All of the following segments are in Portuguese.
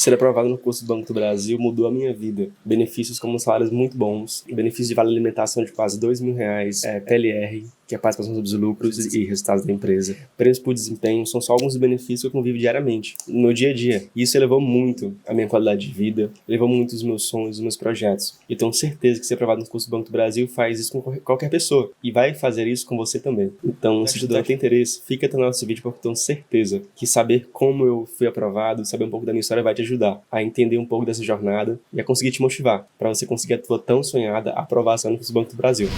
Ser aprovado no curso do Banco do Brasil mudou a minha vida. Benefícios como salários muito bons, benefícios de vale alimentação de quase R$ 2.000, PLR, que é a participação sobre os lucros e resultados da empresa. Prêmios por desempenho são só alguns dos benefícios que eu convivo diariamente, no meu dia a dia. E isso elevou muito a minha qualidade de vida, elevou muito os meus sonhos, os meus projetos. E tenho certeza que ser aprovado no curso do Banco do Brasil faz isso com qualquer pessoa. E vai fazer isso com você também. Então, se o estudante tem interesse, fica até o nosso vídeo, porque tenho certeza que saber como eu fui aprovado, saber um pouco da minha história vai te ajudar a entender um pouco dessa jornada e a conseguir te motivar para você conseguir a tua tão sonhada aprovação no curso do Banco do Brasil.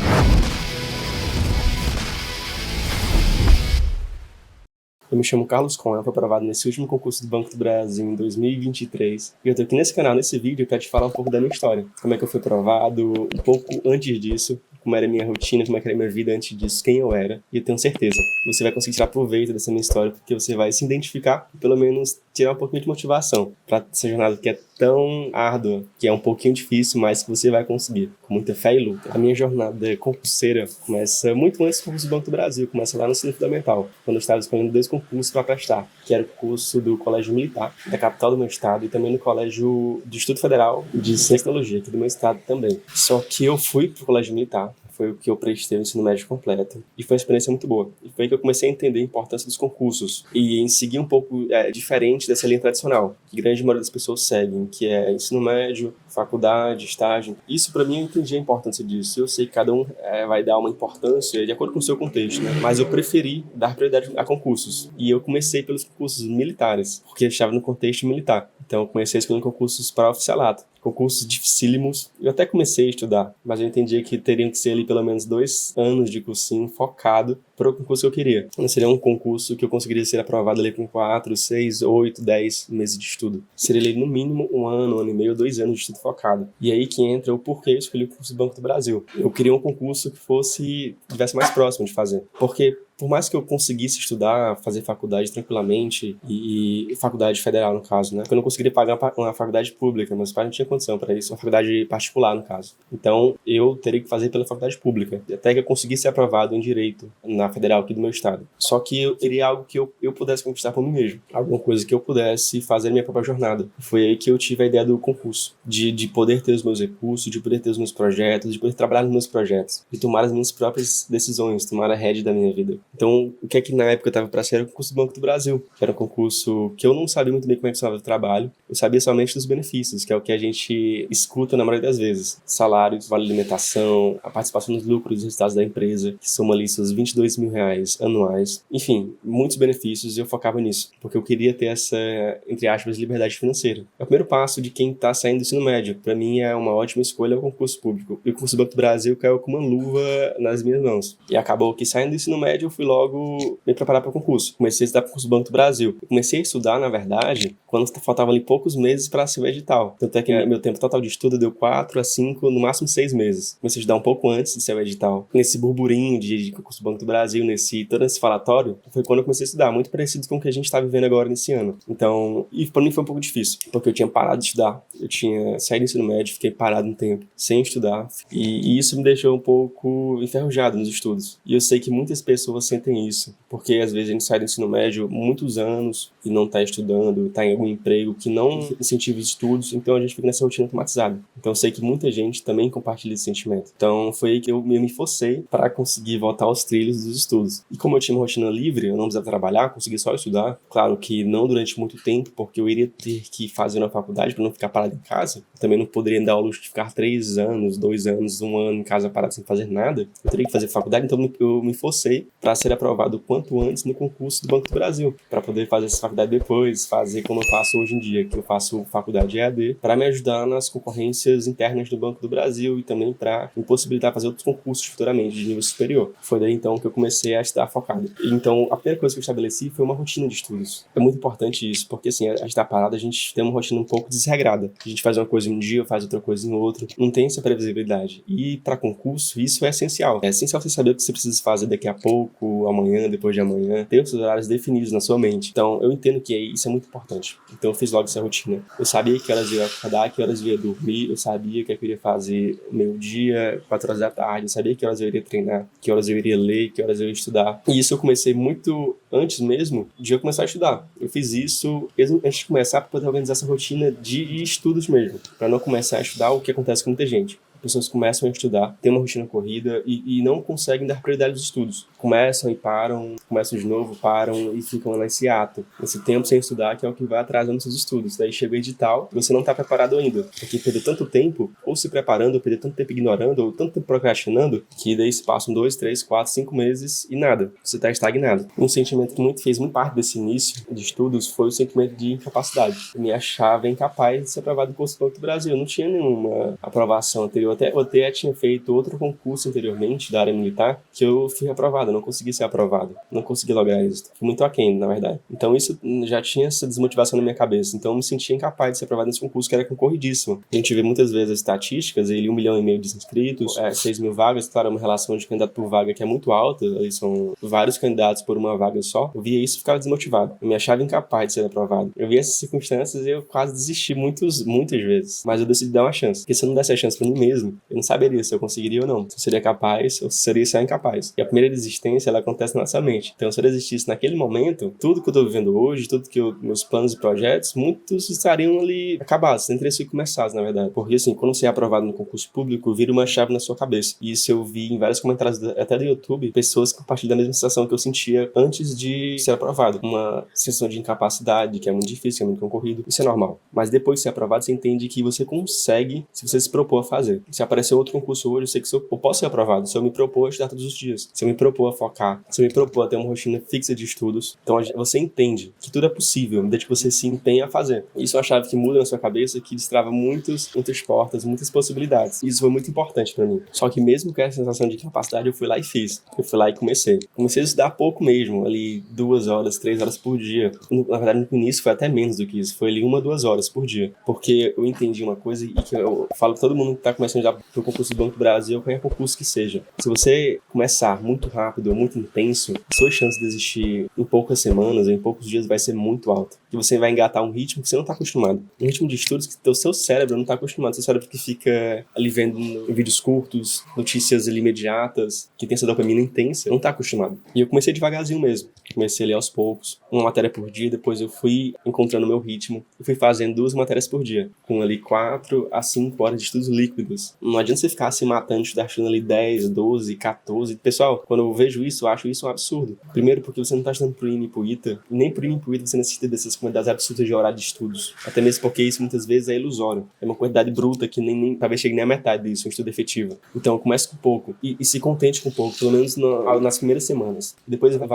Eu me chamo Carlos Cohen, eu fui aprovado nesse último concurso do Banco do Brasil em 2023. E eu tô aqui nesse canal, nesse vídeo, para te falar um pouco da minha história. Como é que eu fui aprovado, um pouco antes disso, como era a minha rotina, como é que era a minha vida antes disso, quem eu era. E eu tenho certeza que você vai conseguir tirar proveito dessa minha história, porque você vai se identificar e pelo menos tirar um pouquinho de motivação para essa jornada que é tão árdua, que é um pouquinho difícil, mas que você vai conseguir, com muita fé e luta. A minha jornada concurseira começa muito antes do concurso do Banco do Brasil, começa lá no ensino fundamental, quando eu estava escolhendo 2 concursos para prestar, que era o curso do Colégio Militar, da capital do meu estado, e também no Colégio do Instituto Federal de Ciência e Tecnologia, aqui do meu estado também. Só que eu fui pro Colégio Militar, foi o que eu prestei o ensino médio completo, e foi uma experiência muito boa. E foi aí que eu comecei a entender a importância dos concursos, e em seguir um pouco diferente dessa linha tradicional, que grande maioria das pessoas seguem, que é ensino médio, faculdade, estágio. Isso, para mim, eu entendi a importância disso. Eu sei que cada um vai dar uma importância de acordo com o seu contexto, né? Mas eu preferi dar prioridade a concursos. E eu comecei pelos concursos militares, porque eu estava no contexto militar. Então, eu comecei escolhendo concursos para oficialato. Concursos dificílimos. Eu até comecei a estudar, mas eu entendi que teriam que ser ali pelo menos 2 anos de cursinho focado para o concurso que eu queria. Não seria um concurso que eu conseguiria ser aprovado ali com 4, 6, 8, 10 meses de estudo. Seria ali no mínimo 1 ano e meio, 2 anos de estudo focado. E aí que entra o porquê eu escolhi o curso do Banco do Brasil. Eu queria um concurso que tivesse mais próximo de fazer. Porque por mais que eu conseguisse estudar, fazer faculdade tranquilamente, e faculdade federal no caso, né? Porque eu não conseguiria pagar uma faculdade pública, meus pais não tinham condição para isso, uma faculdade particular no caso. Então eu teria que fazer pela faculdade pública, até que eu conseguisse ser aprovado em Direito na federal aqui do meu estado. Só que eu queria algo que eu pudesse conquistar por mim mesmo, alguma coisa que eu pudesse fazer minha própria jornada. Foi aí que eu tive a ideia do concurso, de poder ter os meus recursos, de poder ter os meus projetos, de poder trabalhar nos meus projetos, de tomar as minhas próprias decisões, tomar a rédea da minha vida. Então, o que é que na época eu estava para ser era o concurso do Banco do Brasil, que era um concurso que eu não sabia muito bem como é que funcionava o trabalho, eu sabia somente dos benefícios, que é o que a gente escuta na maioria das vezes. Salários, vale alimentação, a participação nos lucros e resultados da empresa, que soma ali seus R$ 22.000 anuais. Enfim, muitos benefícios e eu focava nisso, porque eu queria ter essa, entre aspas, liberdade financeira. É o primeiro passo de quem está saindo do ensino médio. Para mim é uma ótima escolha o concurso público. E o concurso do Banco do Brasil caiu com uma luva nas minhas mãos. E acabou que saindo do ensino médio eu fui logo me preparar para o concurso. Comecei a estudar para o concurso do Banco do Brasil. Eu comecei a estudar, na verdade, quando faltavam ali poucos meses para ser o edital. Tanto é que meu tempo total de estudo deu 4 a 5, no máximo 6 meses. Comecei a estudar um pouco antes de ser o edital. Nesse burburinho de concurso do Banco do Brasil, todo esse falatório, foi quando eu comecei a estudar, muito parecido com o que a gente está vivendo agora nesse ano. Então, e para mim foi um pouco difícil, porque eu tinha parado de estudar. Eu tinha saído do ensino médio, fiquei parado um tempo, sem estudar. E isso me deixou um pouco enferrujado nos estudos. E eu sei que muitas pessoas sentem isso, porque às vezes a gente sai do ensino médio muitos anos e não está estudando, está em algum emprego que não incentiva os estudos, então a gente fica nessa rotina automatizada. Então eu sei que muita gente também compartilha esse sentimento. Então foi aí que eu me forcei para conseguir voltar aos trilhos dos estudos. E como eu tinha uma rotina livre, eu não precisava trabalhar, consegui só estudar. Claro que não durante muito tempo, porque eu iria ter que fazer uma faculdade para não ficar parado em casa. Eu também não poderia dar ao luxo de ficar 3 anos, 2 anos, 1 ano em casa parado sem fazer nada. Eu teria que fazer faculdade, então eu me forcei para ser aprovado o quanto antes no concurso do Banco do Brasil, para poder fazer essa faculdade depois, fazer como eu faço hoje em dia, que eu faço faculdade EAD, para me ajudar nas concorrências internas do Banco do Brasil e também para me possibilitar fazer outros concursos futuramente de nível superior. Foi daí então que eu comecei a estudar focado. Então a primeira coisa que eu estabeleci foi uma rotina de estudos. É muito importante isso, porque assim, a gente está parado, a gente tem uma rotina um pouco desregrada. A gente faz uma coisa em um dia, faz outra coisa em outro, não tem essa previsibilidade. E para concurso, isso é essencial. É essencial você saber o que você precisa fazer daqui a pouco, amanhã, depois de amanhã, ter os seus horários definidos na sua mente. Então eu entendo que isso é muito importante. Então eu fiz logo essa rotina. Eu sabia que horas eu ia acordar, que horas eu ia dormir, eu sabia que eu queria fazer meio-dia, 4 horas da tarde, eu sabia que horas eu iria treinar, que horas eu iria ler, que horas horas eu ia estudar. E isso eu comecei muito antes mesmo de eu começar a estudar. Eu fiz isso antes de começar para poder organizar essa rotina de estudos mesmo, para não começar a estudar o que acontece com muita gente. Pessoas começam a estudar, têm uma rotina corrida e não conseguem dar prioridade aos estudos. Começam e param, começam de novo, param e ficam lá nesse ato. Esse tempo sem estudar que é o que vai atrasando seus estudos. Daí chega o edital e você não está preparado ainda. Porque perder tanto tempo, ou se preparando, ou perder tanto tempo ignorando, ou tanto tempo procrastinando, que daí se passam 2, 3, 4, 5 meses e nada. Você está estagnado. Um sentimento que fez muito parte desse início de estudos foi o sentimento de incapacidade. Eu me achava incapaz de ser aprovado no curso do Banco do Brasil. Eu não tinha nenhuma aprovação anterior. Eu até tinha feito outro concurso anteriormente da área militar que eu fui aprovado, eu não consegui ser aprovado, não consegui lograr êxito. Fui muito aquém, na verdade. Então isso já tinha essa desmotivação na minha cabeça. Então eu me sentia incapaz de ser aprovado nesse concurso que era concorridíssimo. A gente vê muitas vezes as estatísticas, 1,5 milhão de inscritos, 6 mil vagas, claro, uma relação de candidato por vaga que é muito alta, ali são vários candidatos por uma vaga só. Eu via isso e ficava desmotivado. Eu me achava incapaz de ser aprovado. Eu via essas circunstâncias e eu quase desisti muitas vezes. Mas eu decidi dar uma chance. Porque se eu não desse a chance pra mim mesmo, eu não saberia se eu conseguiria ou não. Se eu seria capaz ou se seria só incapaz. E a primeira desistência, ela acontece na nossa mente. Então, se eu desistisse naquele momento, tudo que eu tô vivendo hoje, meus planos e projetos, muitos estariam ali acabados, nem teriam sido começados, na verdade. Porque, assim, quando você é aprovado no concurso público, vira uma chave na sua cabeça. E isso eu vi em vários comentários, até do YouTube, pessoas que compartilham da mesma sensação que eu sentia antes de ser aprovado. Uma sensação de incapacidade, que é muito difícil, que é muito concorrido. Isso é normal. Mas depois de ser aprovado, você entende que você consegue, se você se propor a fazer. Se aparecer outro concurso hoje, eu sei que eu posso ser aprovado. Se eu me propor a estudar todos os dias, se eu me propor a focar, se eu me propor a ter uma rotina fixa de estudos, então você entende que tudo é possível, desde que você se empenha a fazer. Isso é uma chave que muda na sua cabeça, que destrava muitas portas, muitas possibilidades. Isso foi muito importante pra mim. Só que mesmo com essa sensação de capacidade, eu fui lá e fiz. Eu fui lá e comecei. Comecei a estudar pouco mesmo, ali 2 horas, 3 horas por dia. Na verdade, no início foi até menos do que isso. Foi ali 1, 2 horas por dia. Porque eu entendi uma coisa e que eu falo pra todo mundo que tá começando já pro concurso do Banco do Brasil, ou qualquer concurso que seja. Se você começar muito rápido ou muito intenso, a sua chance de desistir em poucas semanas ou em poucos dias vai ser muito alta. E você vai engatar um ritmo que você não está acostumado. Um ritmo de estudos que o seu cérebro não está acostumado. Seu cérebro que fica ali vendo vídeos curtos, notícias ali imediatas, que tem essa dopamina intensa, não está acostumado. E eu comecei devagarzinho mesmo. Comecei a ler aos poucos, uma matéria por dia, depois eu fui encontrando o meu ritmo e fui fazendo 2 matérias por dia, com ali 4 a 5 horas de estudos líquidos. Não adianta você ficar se matando, estudando ali 10, 12, 14. Pessoal, quando eu vejo isso, eu acho isso um absurdo. Primeiro porque você não está estudando pro INE e pro ITA, e nem pro INE e pro ITA você necessita dessas quantidades absurdas de horário de estudos. Até mesmo porque isso muitas vezes é ilusório. É uma quantidade bruta que nem talvez chegue nem a metade disso, um estudo efetivo. Então comece com pouco e se contente com pouco, pelo menos nas primeiras semanas. Depois vai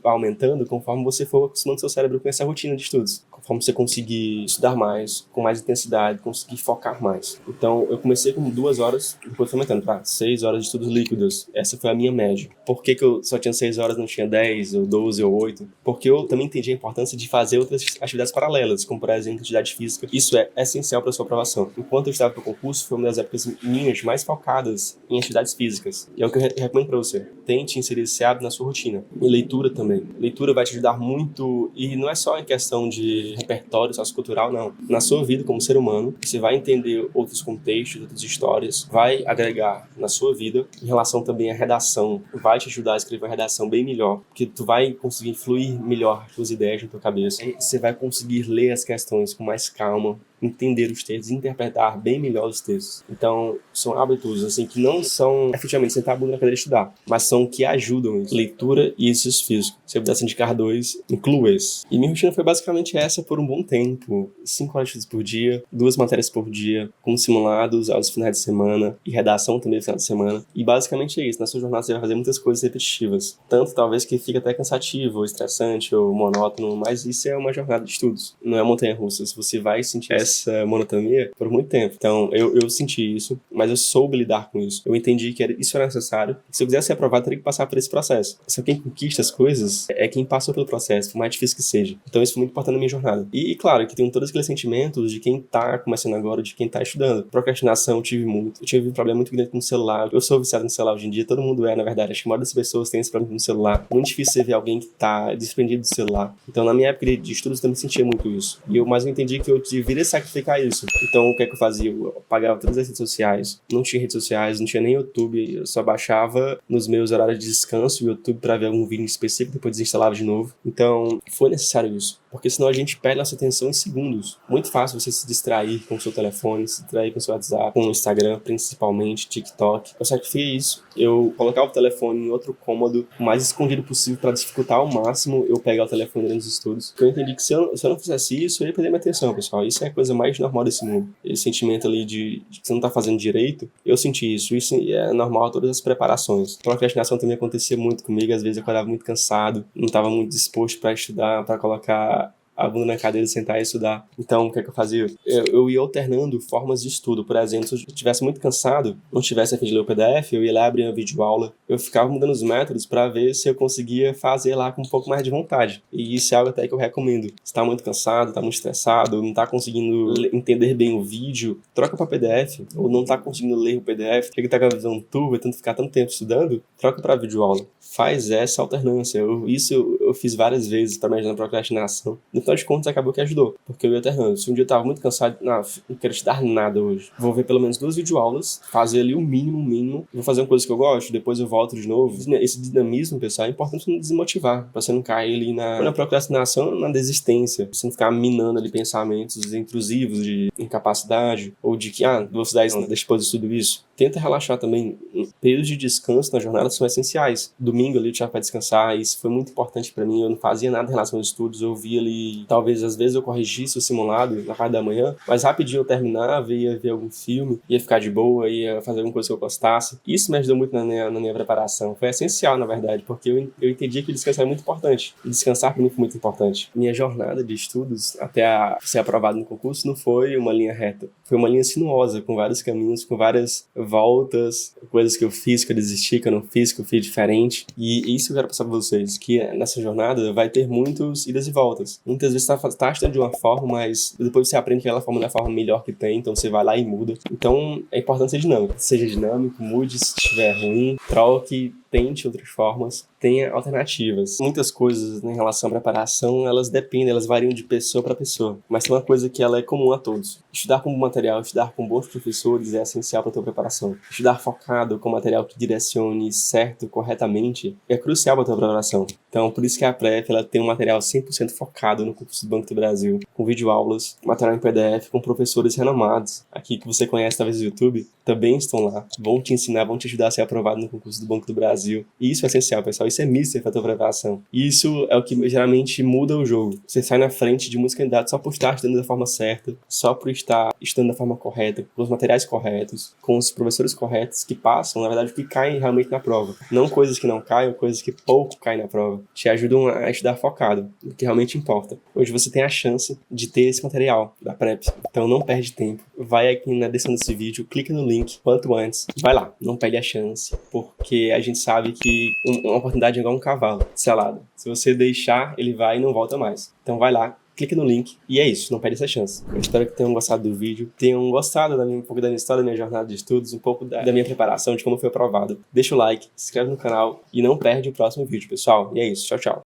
aumentando conforme você for acostumando seu cérebro com essa rotina de estudos. Conforme você conseguir estudar mais, com mais intensidade, conseguir focar mais. Então eu comecei com 2 horas, depois fui aumentando para 6 horas de estudos líquidos. Essa foi a minha média. Por que eu só tinha 6 horas, não tinha 10, ou 12, ou 8? Porque eu também entendi a importância de fazer outras atividades paralelas, como por exemplo atividade física. Isso é essencial para a sua aprovação. Enquanto eu estava para o concurso, foi uma das épocas minhas mais focadas em atividades físicas. E é o que eu recomendo para você. Tente inserir esse hábito na sua rotina. E leitura também. Leitura vai te ajudar muito, e não é só em questão de repertório sociocultural, não. Na sua vida como ser humano, você vai entender outros contextos, outras histórias, vai agregar na sua vida, em relação também à redação, vai te ajudar a escrever uma redação bem melhor, porque tu vai conseguir fluir melhor as tuas ideias na tua cabeça, e você vai conseguir ler as questões com mais calma, entender os textos, interpretar bem melhor os textos. Então, são hábitos assim que não são efetivamente sentar a bunda na cadeira e estudar, mas são que ajudam isso. Leitura e exercício físico. Se eu pudesse indicar 2, incluo esse. E minha rotina foi basicamente essa por um bom tempo. 5 horas de estudos por dia, 2 matérias por dia, com simulados aos finais de semana e redação também no final de semana. E basicamente é isso. Na sua jornada você vai fazer muitas coisas repetitivas. Tanto talvez que fique até cansativo, ou estressante, ou monótono, mas isso é uma jornada de estudos. Não é montanha-russa. Se você vai sentir essa monotonia por muito tempo. Então, eu senti isso, mas eu soube lidar com isso. Eu entendi que isso era necessário. Se eu quisesse ser aprovado, eu teria que passar por esse processo. Só quem conquista as coisas é quem passou pelo processo, por mais difícil que seja. Então, isso foi muito importante na minha jornada. E claro, que tem todos aqueles sentimentos de quem tá começando agora, de quem tá estudando. Procrastinação, eu tive muito. Eu tive um problema muito grande com o celular. Eu sou viciado no celular hoje em dia, todo mundo é, na verdade. Acho que a maioria das pessoas tem esse problema com o celular. Muito difícil você ver alguém que tá desprendido do celular. Então, na minha época de estudos, eu também sentia muito isso. Mas eu entendi que eu deveria sacrificar isso. Então, o que é que eu fazia? Eu apagava todas as redes sociais, sociais, não tinha redes sociais, não tinha nem YouTube, eu só baixava nos meus horários de descanso o YouTube para ver algum vídeo específico, depois desinstalava de novo. Então, foi necessário isso, porque senão a gente perde nossa atenção em segundos. Muito fácil você se distrair com o seu telefone, se distrair com o seu WhatsApp, com o Instagram, principalmente, TikTok. Eu sacrifiquei isso. Eu colocava o telefone em outro cômodo, o mais escondido possível, para dificultar ao máximo eu pegar o telefone durante os estudos. Porque eu entendi que se eu não fizesse isso, eu ia perder minha atenção, pessoal. Isso é a coisa mais normal desse mundo. Esse sentimento ali de que você não tá fazendo direito, eu senti isso. Isso é normal a todas as preparações. Procrastinação também acontecia muito comigo. Às vezes eu acordava muito cansado, não estava muito disposto para estudar, para colocar a bunda na cadeira, sentar e estudar. Então, o que é que eu fazia? Eu ia alternando formas de estudo. Por exemplo, se eu estivesse muito cansado, não tivesse a fim de ler o PDF, eu ia lá abrir uma videoaula. Eu ficava mudando os métodos para ver se eu conseguia fazer lá com um pouco mais de vontade. E isso é algo até que eu recomendo. Se está muito cansado, está muito estressado, não está conseguindo entender bem o vídeo, troca para PDF. Ou não está conseguindo ler o PDF, chega tá com a visão turva, tentando ficar tanto tempo estudando, troca para videoaula. Faz essa alternância. Eu fiz várias vezes para me ajudar na procrastinação. No final de contas, acabou que ajudou, porque eu ia alternando. Se um dia eu tava muito cansado, não quero estudar nada hoje, vou ver pelo menos 2 videoaulas, fazer ali o mínimo, vou fazer uma coisa que eu gosto, depois eu volto de novo. Esse dinamismo, pessoal, é importante não desmotivar, pra você não cair ali na procrastinação, na desistência, você não ficar minando ali pensamentos intrusivos de incapacidade, ou de que, vou estudar isso, depois de tudo isso. Tenta relaxar também. Períodos de descanso na jornada são essenciais. Domingo ali eu tinha para descansar, isso foi muito importante para mim. Eu não fazia nada em relação aos estudos, eu via ali, talvez às vezes eu corrigisse o simulado na parte da manhã, mas rapidinho eu terminava, ia ver algum filme, ia ficar de boa, ia fazer alguma coisa que eu gostasse. Isso me ajudou muito na minha preparação. Foi essencial, na verdade, porque eu entendi que descansar é muito importante. E descansar para mim foi muito importante. Minha jornada de estudos até ser aprovado no concurso não foi uma linha reta. Foi uma linha sinuosa, com vários caminhos, com várias voltas, coisas que eu fiz, que eu desisti, que eu não fiz, que eu fiz diferente. E isso eu quero passar para vocês, que nessa jornada vai ter muitas idas e voltas. Muitas vezes você tá estudando de uma forma, mas depois você aprende que aquela forma não é a forma melhor que tem, então você vai lá e muda. Então é importante ser dinâmico. Seja dinâmico, mude se estiver ruim, troque, tente outras formas, tenha alternativas. Muitas coisas em relação à preparação, elas dependem, elas variam de pessoa para pessoa, mas tem uma coisa que ela é comum a todos. Estudar com bom material, estudar com bons professores é essencial para a tua preparação. Estudar focado com material que direcione certo, corretamente, é crucial para a tua preparação. Então, por isso que a PrEP ela tem um material 100% focado no concurso do Banco do Brasil, com videoaulas, material em PDF, com professores renomados. Aqui que você conhece, talvez, do YouTube, também estão lá. Vão te ensinar, vão te ajudar a ser aprovado no concurso do Banco do Brasil. E isso é essencial, pessoal. Isso é mister para a tua preparação. Isso é o que geralmente muda o jogo. Você sai na frente de muitos candidatos só por estar estudando da forma certa, só por estar estudando da forma correta, com os materiais corretos, com os professores corretos que passam, na verdade, o que caem realmente na prova. Não coisas que não caem, coisas que pouco caem na prova. Te ajudam a estudar focado, o que realmente importa. Hoje você tem a chance de ter esse material da PrEP. Então não perde tempo. Vai aqui na descrição desse vídeo, clica no link quanto antes. Vai lá, não perde a chance, porque a gente sabe que uma oportunidade é igual um cavalo selado. Se você deixar, ele vai e não volta mais. Então vai lá, clica no link e é isso, não perde essa chance. Eu espero que tenham gostado do vídeo, tenham gostado um pouco da minha história, da minha jornada de estudos, um pouco da minha preparação, de como foi aprovado. Deixa o like, se inscreve no canal e não perde o próximo vídeo, pessoal. E é isso, tchau, tchau.